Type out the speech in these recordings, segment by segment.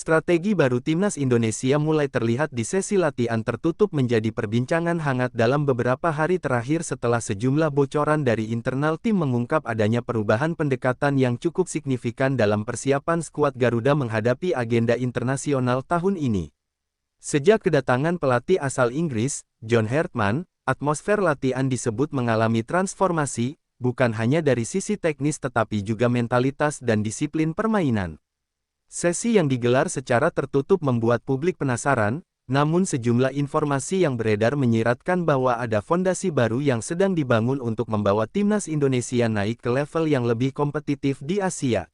Strategi baru Timnas Indonesia mulai terlihat di sesi latihan tertutup menjadi perbincangan hangat dalam beberapa hari terakhir setelah sejumlah bocoran dari internal tim mengungkap adanya perubahan pendekatan yang cukup signifikan dalam persiapan skuad Garuda menghadapi agenda internasional tahun ini. Sejak kedatangan pelatih asal Inggris, John Hartman, atmosfer latihan disebut mengalami transformasi, bukan hanya dari sisi teknis tetapi juga mentalitas dan disiplin permainan. Sesi yang digelar secara tertutup membuat publik penasaran, namun sejumlah informasi yang beredar menyiratkan bahwa ada fondasi baru yang sedang dibangun untuk membawa Timnas Indonesia naik ke level yang lebih kompetitif di Asia.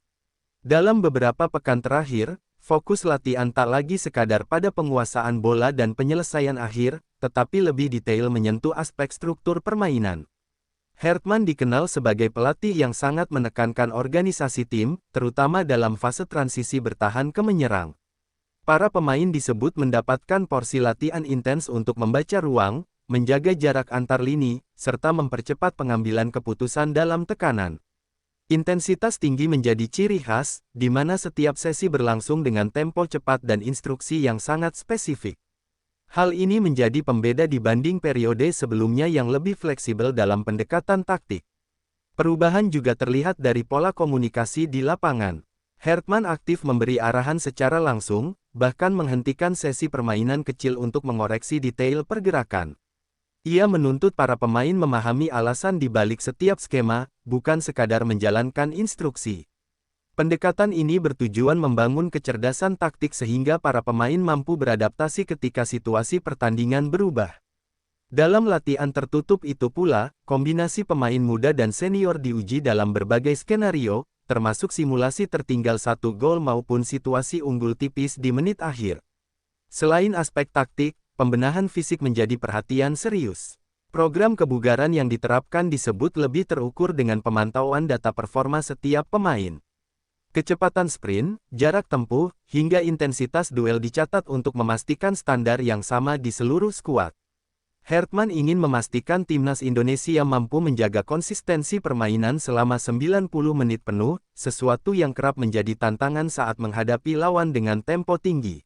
Dalam beberapa pekan terakhir, fokus latihan tak lagi sekadar pada penguasaan bola dan penyelesaian akhir, tetapi lebih detail menyentuh aspek struktur permainan. Hartman dikenal sebagai pelatih yang sangat menekankan organisasi tim, terutama dalam fase transisi bertahan ke menyerang. Para pemain disebut mendapatkan porsi latihan intens untuk membaca ruang, menjaga jarak antar lini, serta mempercepat pengambilan keputusan dalam tekanan. Intensitas tinggi menjadi ciri khas, di mana setiap sesi berlangsung dengan tempo cepat dan instruksi yang sangat spesifik. Hal ini menjadi pembeda dibanding periode sebelumnya yang lebih fleksibel dalam pendekatan taktik. Perubahan juga terlihat dari pola komunikasi di lapangan. Hartman aktif memberi arahan secara langsung, bahkan menghentikan sesi permainan kecil untuk mengoreksi detail pergerakan. Ia menuntut para pemain memahami alasan di balik setiap skema, bukan sekadar menjalankan instruksi. Pendekatan ini bertujuan membangun kecerdasan taktik sehingga para pemain mampu beradaptasi ketika situasi pertandingan berubah. Dalam latihan tertutup itu pula, kombinasi pemain muda dan senior diuji dalam berbagai skenario, termasuk simulasi tertinggal 1 gol maupun situasi unggul tipis di menit akhir. Selain aspek taktik, pembenahan fisik menjadi perhatian serius. Program kebugaran yang diterapkan disebut lebih terukur dengan pemantauan data performa setiap pemain. Kecepatan sprint, jarak tempuh, hingga intensitas duel dicatat untuk memastikan standar yang sama di seluruh skuad. Hartman ingin memastikan Timnas Indonesia mampu menjaga konsistensi permainan selama 90 menit penuh, sesuatu yang kerap menjadi tantangan saat menghadapi lawan dengan tempo tinggi.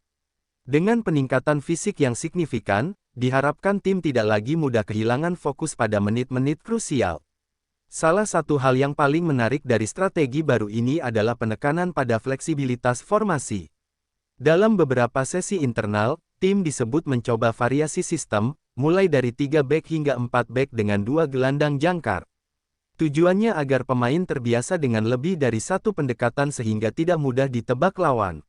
Dengan peningkatan fisik yang signifikan, diharapkan tim tidak lagi mudah kehilangan fokus pada menit-menit krusial. Salah satu hal yang paling menarik dari strategi baru ini adalah penekanan pada fleksibilitas formasi. Dalam beberapa sesi internal, tim disebut mencoba variasi sistem, mulai dari 3 bek hingga 4 bek dengan 2 gelandang jangkar. Tujuannya agar pemain terbiasa dengan lebih dari satu pendekatan sehingga tidak mudah ditebak lawan.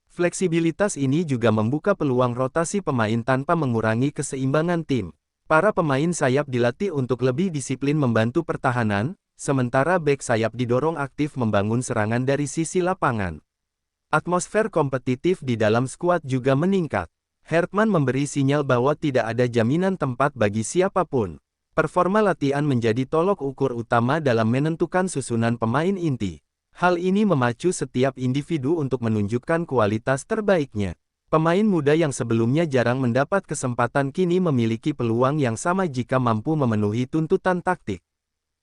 Fleksibilitas ini juga membuka peluang rotasi pemain tanpa mengurangi keseimbangan tim. Para pemain sayap dilatih untuk lebih disiplin membantu pertahanan, sementara bek sayap didorong aktif membangun serangan dari sisi lapangan. Atmosfer kompetitif di dalam skuad juga meningkat. Hartman memberi sinyal bahwa tidak ada jaminan tempat bagi siapapun. Performa latihan menjadi tolok ukur utama dalam menentukan susunan pemain inti. Hal ini memacu setiap individu untuk menunjukkan kualitas terbaiknya. Pemain muda yang sebelumnya jarang mendapat kesempatan kini memiliki peluang yang sama jika mampu memenuhi tuntutan taktik.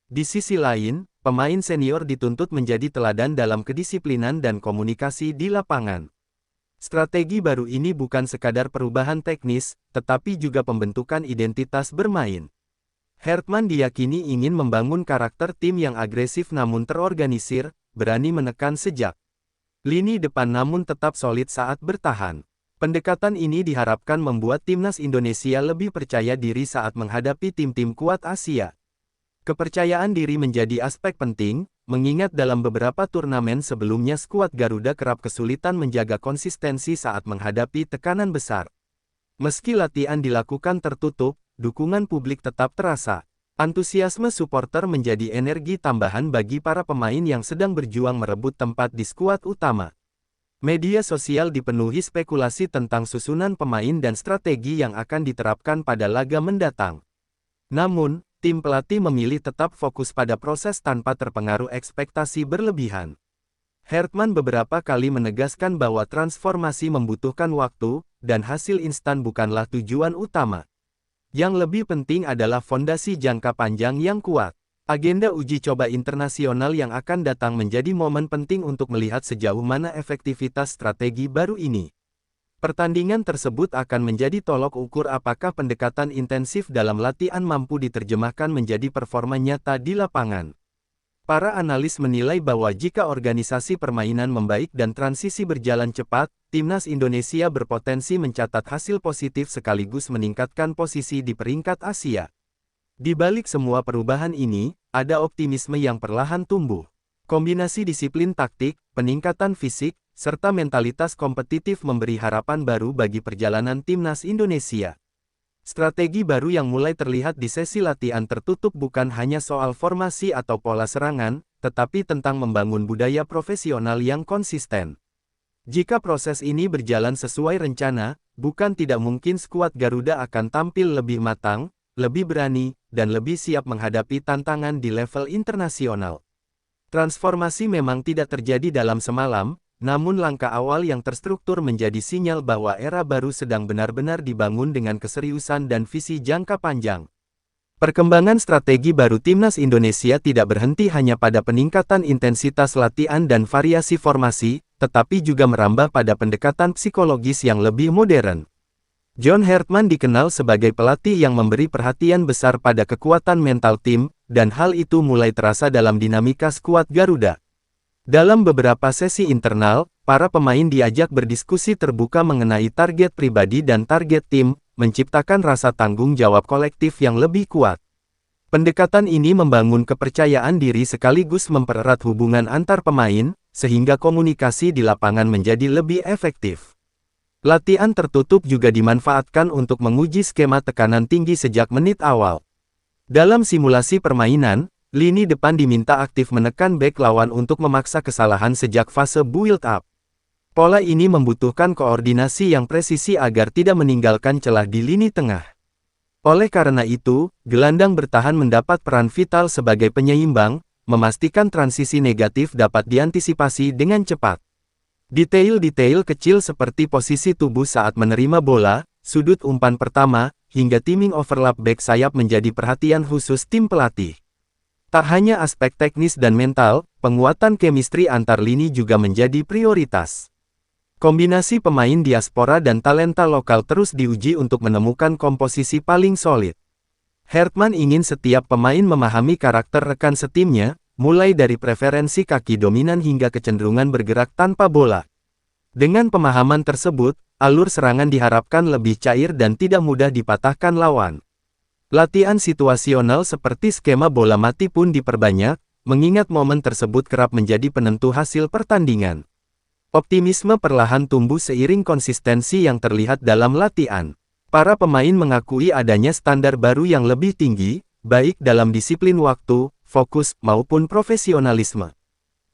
Di sisi lain, pemain senior dituntut menjadi teladan dalam kedisiplinan dan komunikasi di lapangan. Strategi baru ini bukan sekadar perubahan teknis, tetapi juga pembentukan identitas bermain. Hartman diyakini ingin membangun karakter tim yang agresif namun terorganisir, berani menekan sejak lini depan namun tetap solid saat bertahan. Pendekatan ini diharapkan membuat Timnas Indonesia lebih percaya diri saat menghadapi tim-tim kuat Asia. Kepercayaan diri menjadi aspek penting, mengingat dalam beberapa turnamen sebelumnya skuad Garuda kerap kesulitan menjaga konsistensi saat menghadapi tekanan besar. Meski latihan dilakukan tertutup, dukungan publik tetap terasa. Antusiasme supporter menjadi energi tambahan bagi para pemain yang sedang berjuang merebut tempat di skuad utama. Media sosial dipenuhi spekulasi tentang susunan pemain dan strategi yang akan diterapkan pada laga mendatang. Namun, tim pelatih memilih tetap fokus pada proses tanpa terpengaruh ekspektasi berlebihan. Hartman beberapa kali menegaskan bahwa transformasi membutuhkan waktu, dan hasil instan bukanlah tujuan utama. Yang lebih penting adalah fondasi jangka panjang yang kuat. Agenda uji coba internasional yang akan datang menjadi momen penting untuk melihat sejauh mana efektivitas strategi baru ini. Pertandingan tersebut akan menjadi tolok ukur apakah pendekatan intensif dalam latihan mampu diterjemahkan menjadi performa nyata di lapangan. Para analis menilai bahwa jika organisasi permainan membaik dan transisi berjalan cepat, timnas Indonesia berpotensi mencatat hasil positif sekaligus meningkatkan posisi di peringkat Asia. Di balik semua perubahan ini, ada optimisme yang perlahan tumbuh. Kombinasi disiplin taktik, peningkatan fisik, serta mentalitas kompetitif memberi harapan baru bagi perjalanan timnas Indonesia. Strategi baru yang mulai terlihat di sesi latihan tertutup bukan hanya soal formasi atau pola serangan, tetapi tentang membangun budaya profesional yang konsisten. Jika proses ini berjalan sesuai rencana, bukan tidak mungkin skuad Garuda akan tampil lebih matang, lebih berani, dan lebih siap menghadapi tantangan di level internasional. Transformasi memang tidak terjadi dalam semalam, namun langkah awal yang terstruktur menjadi sinyal bahwa era baru sedang benar-benar dibangun dengan keseriusan dan visi jangka panjang. Perkembangan strategi baru timnas Indonesia tidak berhenti hanya pada peningkatan intensitas latihan dan variasi formasi, tetapi juga merambah pada pendekatan psikologis yang lebih modern. John Hartman dikenal sebagai pelatih yang memberi perhatian besar pada kekuatan mental tim, dan hal itu mulai terasa dalam dinamika skuad Garuda. Dalam beberapa sesi internal, para pemain diajak berdiskusi terbuka mengenai target pribadi dan target tim, menciptakan rasa tanggung jawab kolektif yang lebih kuat. Pendekatan ini membangun kepercayaan diri sekaligus mempererat hubungan antar pemain, sehingga komunikasi di lapangan menjadi lebih efektif. Latihan tertutup juga dimanfaatkan untuk menguji skema tekanan tinggi sejak menit awal. Dalam simulasi permainan, lini depan diminta aktif menekan bek lawan untuk memaksa kesalahan sejak fase build-up. Pola ini membutuhkan koordinasi yang presisi agar tidak meninggalkan celah di lini tengah. Oleh karena itu, gelandang bertahan mendapat peran vital sebagai penyeimbang, memastikan transisi negatif dapat diantisipasi dengan cepat. Detail-detail kecil seperti posisi tubuh saat menerima bola, sudut umpan pertama, hingga timing overlap bek sayap menjadi perhatian khusus tim pelatih. Tak hanya aspek teknis dan mental, penguatan chemistry antar lini juga menjadi prioritas. Kombinasi pemain diaspora dan talenta lokal terus diuji untuk menemukan komposisi paling solid. Hartman ingin setiap pemain memahami karakter rekan setimnya, mulai dari preferensi kaki dominan hingga kecenderungan bergerak tanpa bola. Dengan pemahaman tersebut, alur serangan diharapkan lebih cair dan tidak mudah dipatahkan lawan. Latihan situasional seperti skema bola mati pun diperbanyak, mengingat momen tersebut kerap menjadi penentu hasil pertandingan. Optimisme perlahan tumbuh seiring konsistensi yang terlihat dalam latihan. Para pemain mengakui adanya standar baru yang lebih tinggi, baik dalam disiplin waktu, fokus, maupun profesionalisme.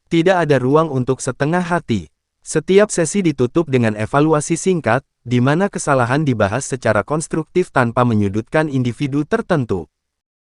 Tidak ada ruang untuk setengah hati. Setiap sesi ditutup dengan evaluasi singkat, di mana kesalahan dibahas secara konstruktif tanpa menyudutkan individu tertentu.